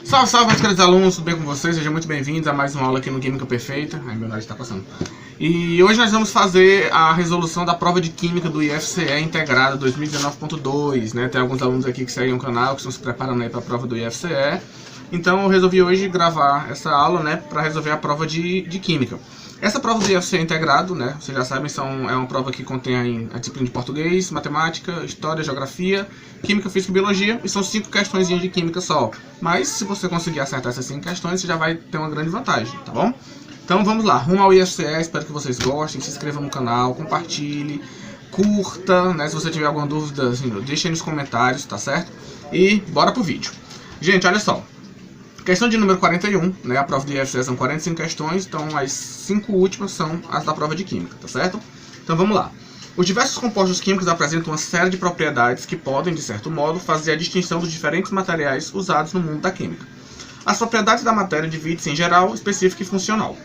Salve, salve, meus queridos alunos, tudo bem com vocês? Sejam muito bem-vindos a mais uma aula aqui no Química Perfeita. Ai, meu nariz está passando. E hoje nós vamos fazer a resolução da prova de Química do IFCE Integrado 2019.2, né? Tem alguns alunos aqui que seguem o canal, que estão se preparando aí para a prova do IFCE. Então eu resolvi hoje gravar essa aula, né, para resolver a prova de Química. Essa prova do IFCE Integrado, né, vocês já sabem, é uma prova que contém a disciplina de português, matemática, história, geografia, química, física e biologia, e são 5 questões de química só. Mas se você conseguir acertar essas 5 questões, você já vai ter uma grande vantagem, tá bom? Então vamos lá, rumo ao IFCE, espero que vocês gostem, se inscrevam no canal, compartilhe, curta, né, se você tiver alguma dúvida, assim, deixa aí nos comentários, tá certo? E bora pro vídeo. Gente, olha só. Questão de número 41, né? A prova de IFCE são 45 questões, então as 5 últimas são as da prova de Química, tá certo? Então vamos lá. Os diversos compostos químicos apresentam uma série de propriedades que podem, de certo modo, fazer a distinção dos diferentes materiais usados no mundo da química. As propriedades da matéria dividem-se em geral, específica e funcional.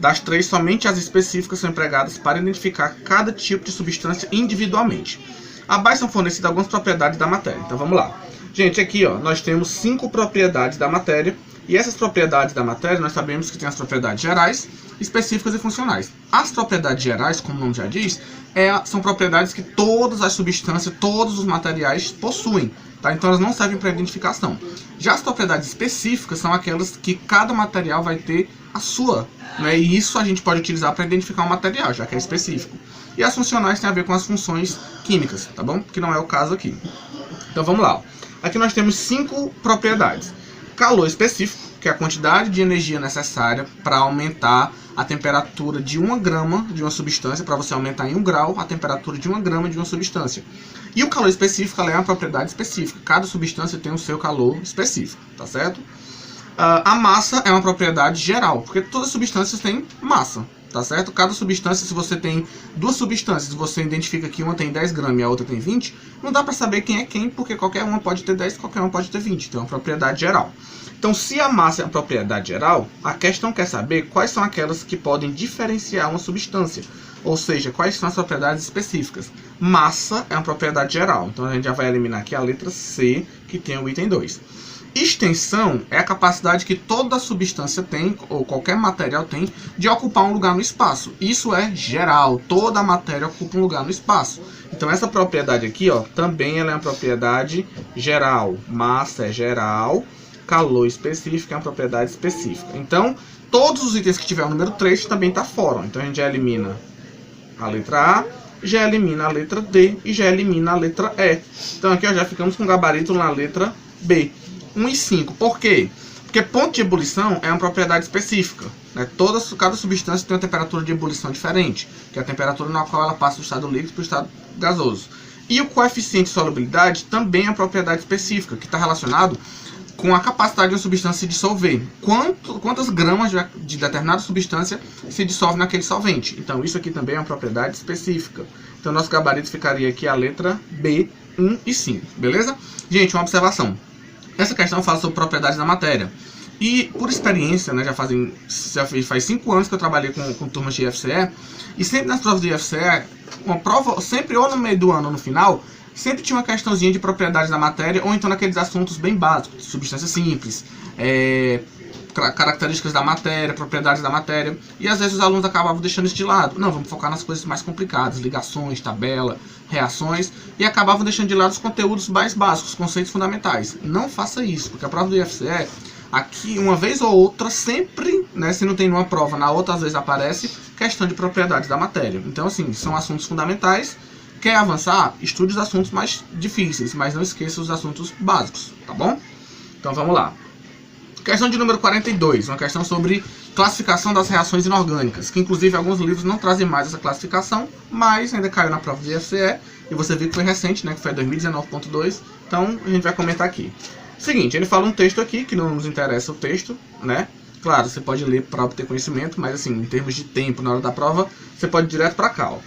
Das 3, somente as específicas são empregadas para identificar cada tipo de substância individualmente. Abaixo são fornecidas algumas propriedades da matéria, então vamos lá. Gente, aqui ó, nós temos 5 propriedades da matéria, e essas propriedades da matéria nós sabemos que tem as propriedades gerais, específicas e funcionais. As propriedades gerais, como o nome já diz, são propriedades que todas as substâncias, todos os materiais possuem, tá? Então elas não servem para identificação. Já as propriedades específicas são aquelas que cada material vai ter a sua, né? E isso a gente pode utilizar para identificar um material, já que é específico. E as funcionais têm a ver com as funções químicas, tá bom? Que não é o caso aqui. Então vamos lá. Aqui nós temos 5 propriedades. Calor específico, que é a quantidade de energia necessária para aumentar a temperatura de 1 grama de uma substância, para você aumentar em 1 grau a temperatura de 1 grama de uma substância. E o calor específico é uma propriedade específica. Cada substância tem o seu calor específico, tá certo? A massa é uma propriedade geral, porque todas as substâncias têm massa, tá certo? Cada substância, se você tem 2 substâncias, você identifica que uma tem 10 gramas e a outra tem 20, não dá para saber quem é quem, porque qualquer uma pode ter 10 e qualquer uma pode ter 20, então é uma propriedade geral. Então, se a massa é uma propriedade geral, a questão quer saber quais são aquelas que podem diferenciar uma substância, ou seja, quais são as propriedades específicas. Massa é uma propriedade geral, então a gente já vai eliminar aqui a letra C, que tem o item 2. Extensão é a capacidade que toda substância tem, ou qualquer material tem, de ocupar um lugar no espaço. Isso é geral, toda matéria ocupa um lugar no espaço. Então essa propriedade aqui, ó, também ela é uma propriedade geral. Massa é geral, calor específico é uma propriedade específica. Então todos os itens que tiver o número 3 também está fora. Então a gente já elimina a letra A, já elimina a letra D e já elimina a letra E. Então aqui ó, já ficamos com gabarito na letra B. 1 e 5. Por quê? Porque ponto de ebulição é uma propriedade específica, né? Cada substância tem uma temperatura de ebulição diferente, que é a temperatura na qual ela passa do estado líquido para o estado gasoso. E o coeficiente de solubilidade também é uma propriedade específica, que está relacionado com a capacidade de uma substância se dissolver. Quantas gramas de determinada substância se dissolve naquele solvente. Então isso aqui também é uma propriedade específica. Então nosso gabarito ficaria aqui a letra B, 1 e 5, beleza? Gente, uma observação. Essa questão fala sobre propriedades da matéria. E por experiência, né, já faz 5 anos que eu trabalhei com turmas de IFCE, e sempre nas provas de IFCE, uma prova, sempre ou no meio do ano ou no final, sempre tinha uma questãozinha de propriedades da matéria, ou então naqueles assuntos bem básicos, substâncias simples, características da matéria, propriedades da matéria, e às vezes os alunos acabavam deixando isso de lado. Não, vamos focar nas coisas mais complicadas, ligações, tabela, reações, e acabavam deixando de lado os conteúdos mais básicos, os conceitos fundamentais. Não faça isso, porque a prova do IFCE, aqui uma vez ou outra, sempre, né, se não tem numa prova, na outra às vezes aparece questão de propriedades da matéria. Então assim, são assuntos fundamentais. Quer avançar? Estude os assuntos mais difíceis, mas não esqueça os assuntos básicos, tá bom? Então vamos lá. Questão de número 42, uma questão sobre classificação das reações inorgânicas, que inclusive alguns livros não trazem mais essa classificação, mas ainda caiu na prova de IFCE, e você viu que foi recente, né, que foi 2019.2, então a gente vai comentar aqui. Seguinte, ele fala um texto aqui, que não nos interessa o texto, né? Claro, você pode ler para obter conhecimento, mas assim, em termos de tempo, na hora da prova, você pode ir direto para cá, ó.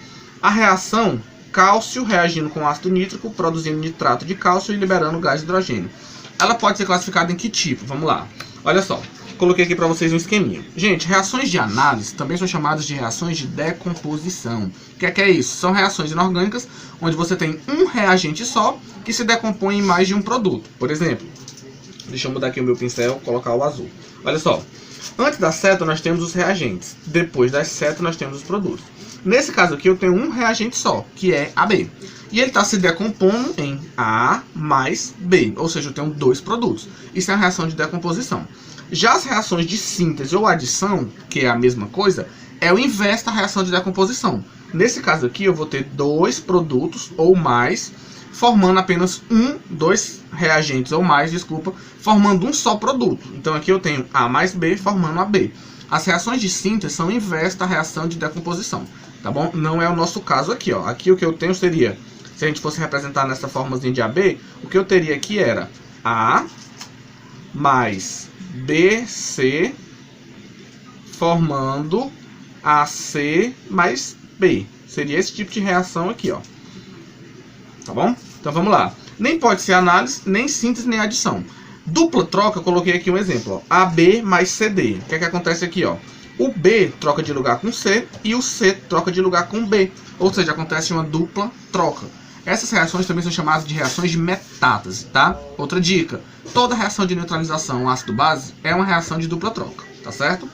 A reação, cálcio reagindo com ácido nítrico, produzindo nitrato de cálcio e liberando gás de hidrogênio. Ela pode ser classificada em que tipo? Vamos lá. Olha só, coloquei aqui para vocês um esqueminha. Gente, reações de análise também são chamadas de reações de decomposição. O que é isso? São reações inorgânicas onde você tem um reagente só que se decompõe em mais de um produto. Por exemplo, Deixa eu mudar aqui o meu pincel, colocar o azul. Olha só, antes da seta nós temos os reagentes, depois da seta nós temos os produtos. Nesse caso aqui eu tenho um reagente só, que é AB. E ele está se decompondo em A mais B, ou seja, eu tenho dois produtos. Isso é uma reação de decomposição. Já as reações de síntese ou adição, que é a mesma coisa, é o inverso da reação de decomposição. Nesse caso aqui eu vou ter dois produtos ou mais, formando apenas dois reagentes ou mais, desculpa, formando um só produto. Então aqui eu tenho A mais B formando AB. As reações de síntese são o inverso da reação de decomposição, tá bom? Não é o nosso caso aqui, ó. Aqui o que eu tenho seria, se a gente fosse representar nessa formazinha de AB, o que eu teria aqui era A mais BC formando AC mais B. Seria esse tipo de reação aqui, ó. Tá bom? Então vamos lá. Nem pode ser análise, nem síntese, nem adição. Dupla troca, eu coloquei aqui um exemplo, ó. AB mais CD. O que é que acontece aqui, ó? O B troca de lugar com C e o C troca de lugar com B. Ou seja, acontece uma dupla troca. Essas reações também são chamadas de reações de metátase, tá? Outra dica, toda reação de neutralização ácido-base é uma reação de dupla troca, tá certo?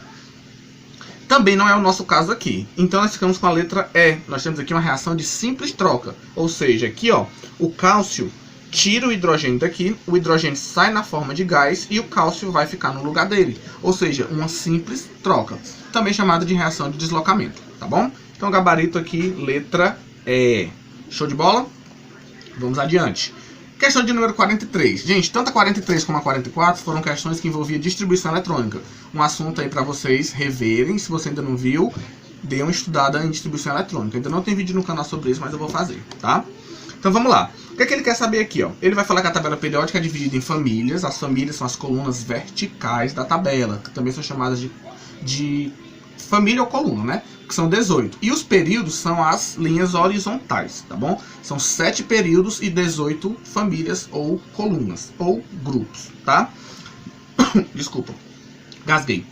Também não é o nosso caso aqui. Então nós ficamos com a letra E. Nós temos aqui uma reação de simples troca. Ou seja, aqui ó, o cálcio tira o hidrogênio daqui, o hidrogênio sai na forma de gás e o cálcio vai ficar no lugar dele. Ou seja, uma simples troca. Também chamada de reação de deslocamento, tá bom? Então gabarito aqui, letra E. Show de bola? Vamos adiante. Questão de número 43. Gente, tanto a 43 como a 44 foram questões que envolviam distribuição eletrônica. Um assunto aí para vocês reverem. Se você ainda não viu, dê uma estudada em distribuição eletrônica. Ainda não tem vídeo no canal sobre isso, mas eu vou fazer, tá? Então vamos lá. O que é que ele quer saber aqui, ó? Ele vai falar que a tabela periódica é dividida em famílias. As famílias são as colunas verticais da tabela, que também são chamadas de família ou coluna, né? Que são 18. E os períodos são as linhas horizontais, tá bom? São 7 períodos e 18 famílias ou colunas, ou grupos, tá? Desculpa, gasguei.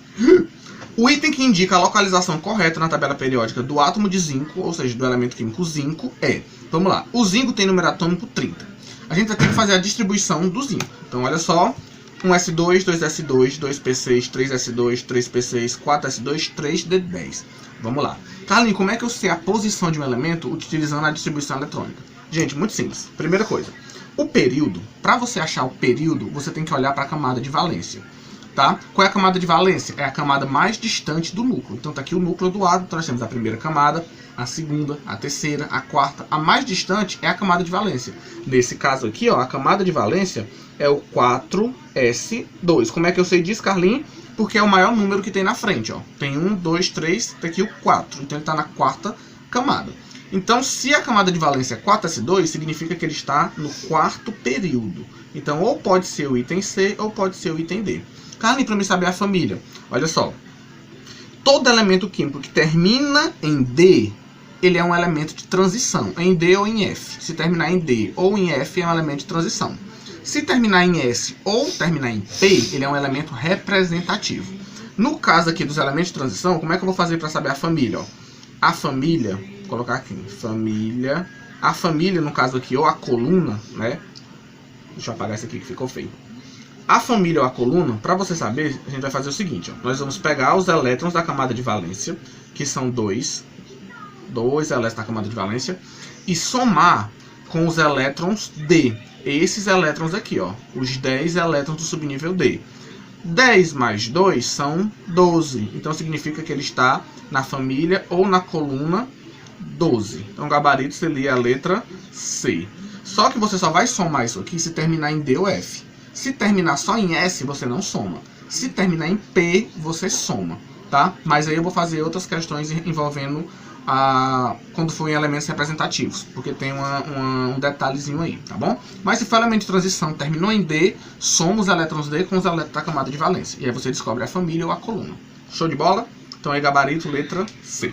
O item que indica a localização correta na tabela periódica do átomo de zinco, ou seja, do elemento químico zinco, é... Vamos lá. O zinco tem número atômico 30. A gente vai ter que fazer a distribuição do zinco. Então, olha só. 1s2, 2s2, 2p6, 3s2, 3p6, 4s2, 3d10. Vamos lá. Carlinhos, como é que eu sei a posição de um elemento utilizando a distribuição eletrônica? Gente, muito simples. Primeira coisa. O período, para você achar o período, você tem que olhar para a camada de valência. Tá? Qual é a camada de valência? É a camada mais distante do núcleo. Então tá aqui o núcleo do átomo, então nós temos a primeira camada, a segunda, a terceira, a quarta. A mais distante é a camada de valência. Nesse caso aqui, ó, a camada de valência é o 4s2. Como é que eu sei disso, Carlinhos? Porque é o maior número que tem na frente, ó. Tem 1, 2, 3, tem aqui o 4. Então ele está na quarta camada. Então, se a camada de valência é 4s2, significa que ele está no quarto período. Então, ou pode ser o item C, ou pode ser o item D. Carlinhos, para me saber a família. Olha só. Todo elemento químico que termina em D, ele é um elemento de transição. Em D ou em F. Se terminar em D ou em F, é um elemento de transição. Se terminar em S ou terminar em P, ele é um elemento representativo. No caso aqui dos elementos de transição, como é que eu vou fazer para saber a família? Ó? A família, vou colocar aqui, família. A família, no caso aqui, ou a coluna, né? Deixa eu apagar esse aqui que ficou feio. A família ou a coluna, para você saber, a gente vai fazer o seguinte, ó. Nós vamos pegar os elétrons da camada de valência, que são dois elétrons da camada de valência, e somar com os elétrons D. Esses elétrons aqui, ó, os 10 elétrons do subnível D. 10 mais 2 são 12, então significa que ele está na família ou na coluna 12. Então o gabarito seria a letra C. Só que você só vai somar isso aqui se terminar em D ou F. Se terminar só em S, você não soma. Se terminar em P, você soma, tá? Mas aí eu vou fazer outras questões envolvendo quando for em elementos representativos, porque tem um detalhezinho aí, tá bom? Mas se for elemento de transição, terminou em D, soma os elétrons D com os elétrons da camada de valência. E aí você descobre a família ou a coluna. Show de bola? Então aí gabarito, letra C.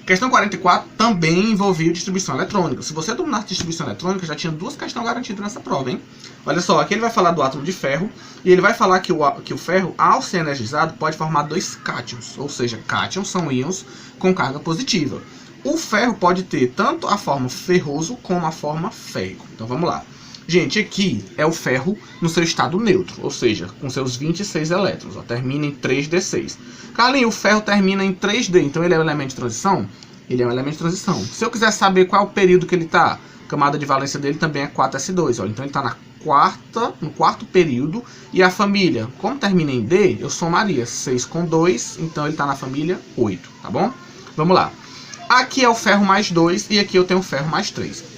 Questão 44 também envolvia distribuição eletrônica. Se você dominasse distribuição eletrônica, já tinha duas questões garantidas nessa prova, hein? Olha só, aqui ele vai falar do átomo de ferro, e ele vai falar que o ferro, ao ser energizado, pode formar dois cátions, ou seja, cátions são íons com carga positiva. O ferro pode ter tanto a forma ferroso como a forma férrico. Então vamos lá. Gente, aqui é o ferro no seu estado neutro, ou seja, com seus 26 elétrons, ó, termina em 3d6. Carlinhos, o ferro termina em 3d, então ele é um elemento de transição? Ele é um elemento de transição. Se eu quiser saber qual é o período que ele está, a camada de valência dele também é 4s2, ó, então ele está no quarto período, e a família, como termina em D, eu somaria 6 com 2, então ele está na família 8, tá bom? Vamos lá. Aqui é o ferro mais 2 e aqui eu tenho o ferro mais 3.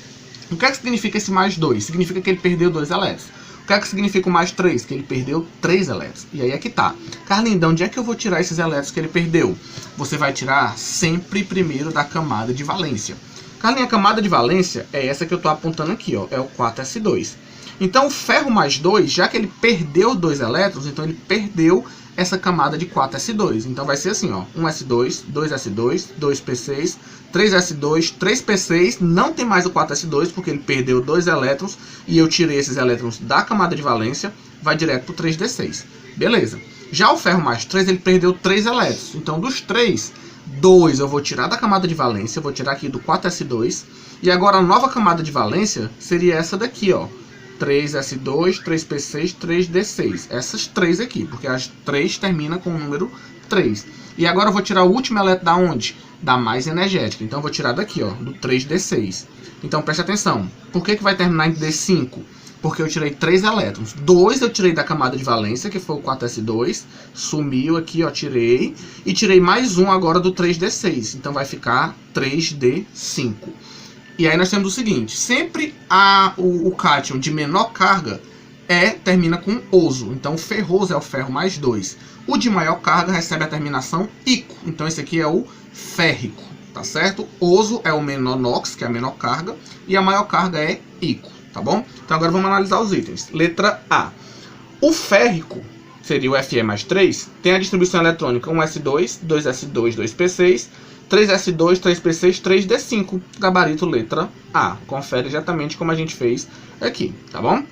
O que é que significa esse mais 2? Significa que ele perdeu 2 elétrons. O que é que significa o mais 3? Que ele perdeu 3 elétrons. E aí é que tá. Carlinhos, de onde é que eu vou tirar esses elétrons que ele perdeu? Você vai tirar sempre primeiro da camada de valência. Carlinhos, a camada de valência é essa que eu estou apontando aqui, ó, é o 4s2. Então o ferro mais 2, já que ele perdeu 2 elétrons, então ele perdeu essa camada de 4s2. Então vai ser assim, ó, 1s2, 2s2, 2p6, 3s2, 3p6, não tem mais o 4s2 porque ele perdeu 2 elétrons e eu tirei esses elétrons da camada de valência, vai direto para o 3d6. Beleza. Já o ferro mais 3, ele perdeu 3 elétrons. Então dos 3, 2 eu vou tirar da camada de valência, vou tirar aqui do 4s2. E agora a nova camada de valência seria essa daqui, ó. 3s2, 3p6, 3d6. Essas 3 aqui, porque as 3 terminam com o número 3. E agora eu vou tirar o último elétron da onde? Da mais energética. Então eu vou tirar daqui, ó, do 3d6. Então preste atenção. Por que vai terminar em d5? Porque eu tirei 3 elétrons. 2 eu tirei da camada de valência, que foi o 4s2. Sumiu aqui, ó, tirei. E tirei mais um agora do 3d6. Então vai ficar 3d5. E aí nós temos o seguinte, sempre o cátion de menor carga termina com oso. Então o ferroso é o ferro mais 2. O de maior carga recebe a terminação ico. Então esse aqui é o férrico, tá certo? Oso é o menor nox, que é a menor carga. E a maior carga é ico, tá bom? Então agora vamos analisar os itens. Letra A. O férrico, seria o Fe mais 3, tem a distribuição eletrônica 1s2, 2s2, 2p6, 3s2, 3p6, 3d5, gabarito letra A. Confere exatamente como a gente fez aqui, tá bom?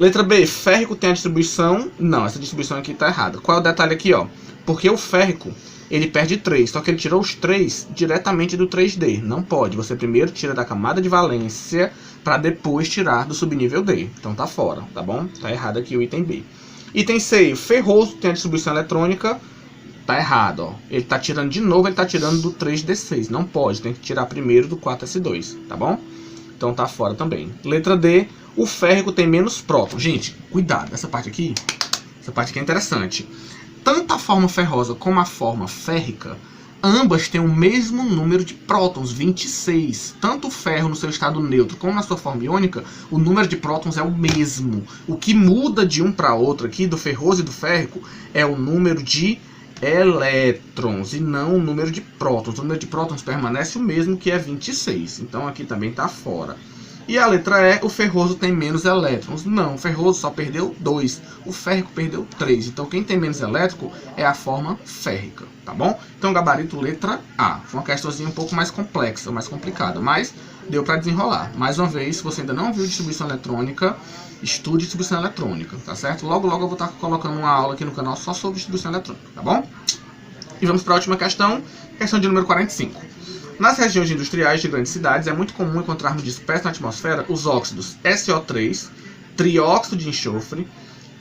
Letra B, férrico tem a distribuição... Não, essa distribuição aqui tá errada. Qual é o detalhe aqui, ó? Porque o férrico, ele perde 3, só que ele tirou os 3 diretamente do 3D. Não pode, você primeiro tira da camada de valência para depois tirar do subnível D. Então tá fora, tá bom? Tá errado aqui o item B. Item C, ferroso tem a distribuição eletrônica... Tá errado, ó. Ele tá tirando de novo, ele tá tirando do 3d6. Não pode, tem que tirar primeiro do 4s2, tá bom? Então tá fora também. Letra D, o férrico tem menos prótons. Gente, cuidado, essa parte aqui é interessante. Tanto a forma ferrosa como a forma férrica, ambas têm o mesmo número de prótons, 26. Tanto o ferro no seu estado neutro como na sua forma iônica, o número de prótons é o mesmo. O que muda de um para outro aqui, do ferroso e do férrico, é o número de elétrons e não o número de prótons. O número de prótons permanece o mesmo, que é 26. Então aqui também está fora. E a letra E, o ferroso tem menos elétrons. Não, o ferroso só perdeu 2. O férrico perdeu 3. Então quem tem menos elétrico é a forma férrica, tá bom? Então gabarito letra A. Foi uma questãozinha um pouco mais complexa, mais complicada, mas deu para desenrolar. Mais uma vez, se você ainda não viu distribuição eletrônica, estude distribuição eletrônica, tá certo? Logo, logo eu vou estar colocando uma aula aqui no canal só sobre distribuição eletrônica, tá bom? E vamos para a última questão, questão de número 45. Nas regiões industriais de grandes cidades, é muito comum encontrarmos dispersos na atmosfera os óxidos SO3, trióxido de enxofre,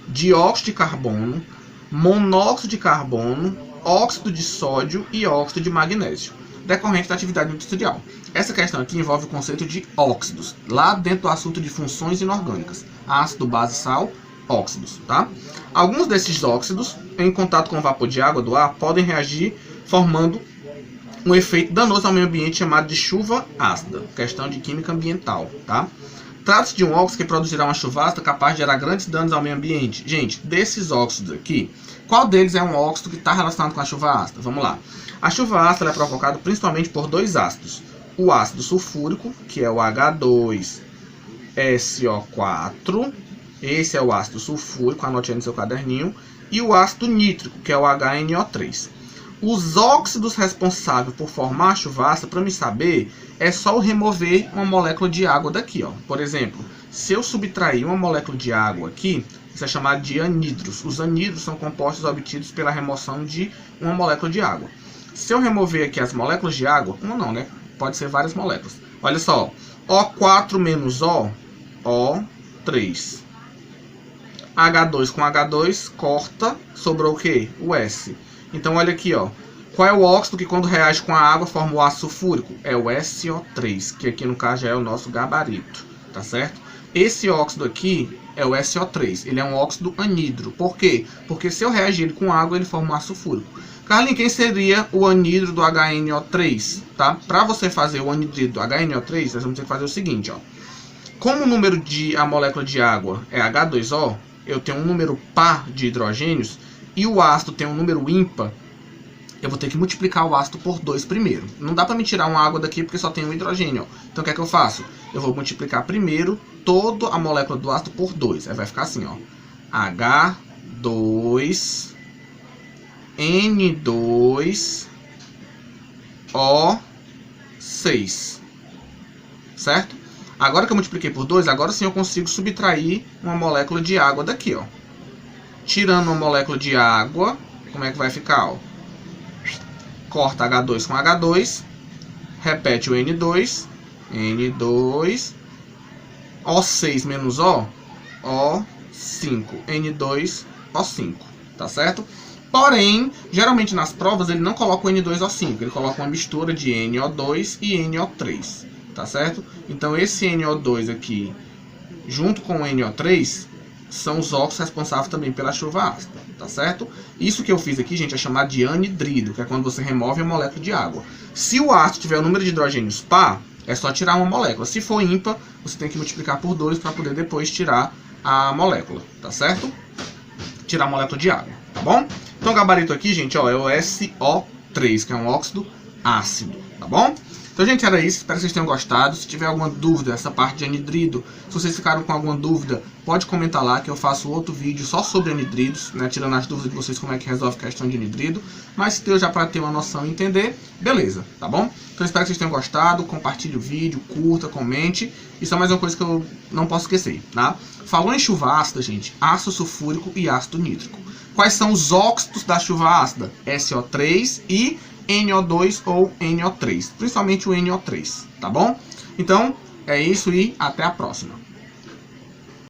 dióxido de carbono, monóxido de carbono, óxido de sódio e óxido de magnésio, decorrente da atividade industrial. Essa questão aqui envolve o conceito de óxidos, lá dentro do assunto de funções inorgânicas. Ácido, base, sal, óxidos, tá? Alguns desses óxidos, em contato com o vapor de água do ar, podem reagir formando um efeito danoso ao meio ambiente chamado de chuva ácida. Questão de química ambiental, tá? Trata-se de um óxido que produzirá uma chuva ácida capaz de gerar grandes danos ao meio ambiente. Gente, desses óxidos aqui, qual deles é um óxido que está relacionado com a chuva ácida? Vamos lá. A chuva ácida é provocada principalmente por 2 ácidos. O ácido sulfúrico, que é o H2SO4. Esse é o ácido sulfúrico, anote aí no seu caderninho. E o ácido nítrico, que é o HNO3. Os óxidos responsáveis por formar a chuva ácida, para me saber, é só eu remover uma molécula de água daqui, ó. Por exemplo, se eu subtrair uma molécula de água aqui, isso é chamado de anidros. Os anidros são compostos obtidos pela remoção de uma molécula de água. Se eu remover aqui as moléculas de água, uma não, né? Pode ser várias moléculas. Olha só, O4 menos O NO3. H2 com H2, corta, sobrou o quê? O S. Então olha aqui, ó. Qual é o óxido que quando reage com a água forma o ácido sulfúrico? É o SO3, que aqui no caso já é o nosso gabarito, tá certo? Esse óxido aqui é o SO3, ele é um óxido anidro. Por quê? Porque se eu reagir ele com água, ele forma um ácido sulfúrico. Carlinhos, quem seria o anidro do HNO3? Tá? Para você fazer o anidrido do HNO3, nós vamos ter que fazer o seguinte, ó. Como o número de a molécula de água é H2O, eu tenho um número par de hidrogênios e o ácido tem um número ímpar, eu vou ter que multiplicar o ácido por 2 primeiro. Não dá para me tirar uma água daqui porque só tem um hidrogênio, ó. Então o que é que eu faço? Eu vou multiplicar primeiro toda a molécula do ácido por 2. Aí vai ficar assim, ó. H2, N2, O6. Certo? Agora que eu multipliquei por 2, agora sim eu consigo subtrair uma molécula de água daqui, ó. Tirando uma molécula de água, como é que vai ficar, ó? Corta H2 com H2, repete o N2, N2, O6 menos O, O5, N2, O5, tá certo? Porém, geralmente nas provas ele não coloca o N2O5, ele coloca uma mistura de NO2 e NO3, tá certo? Então esse NO2 aqui, junto com o NO3, são os óxidos responsáveis também pela chuva ácida, tá certo? Isso que eu fiz aqui, gente, é chamado de anidrido, que é quando você remove a molécula de água. Se o ácido tiver o número de hidrogênios par, é só tirar uma molécula. Se for ímpar, você tem que multiplicar por 2 para poder depois tirar a molécula, tá certo? Tirar a molécula de água, tá bom? Então o gabarito aqui, gente, ó, é o SO3, que é um óxido ácido, tá bom? Então, gente, era isso. Espero que vocês tenham gostado. Se tiver alguma dúvida, essa parte de anidrido, se vocês ficaram com alguma dúvida, pode comentar lá que eu faço outro vídeo só sobre anidridos, né? Tirando as dúvidas de vocês como é que resolve a questão de anidrido. Mas se deu já para ter uma noção e entender, beleza, tá bom? Então, espero que vocês tenham gostado. Compartilhe o vídeo, curta, comente. Isso é mais uma coisa que eu não posso esquecer, tá? Falou em chuva ácida, gente, ácido sulfúrico e ácido nítrico. Quais são os óxidos da chuva ácida? SO3 e NO2 ou NO3, principalmente o NO3, tá bom? Então, é isso e até a próxima.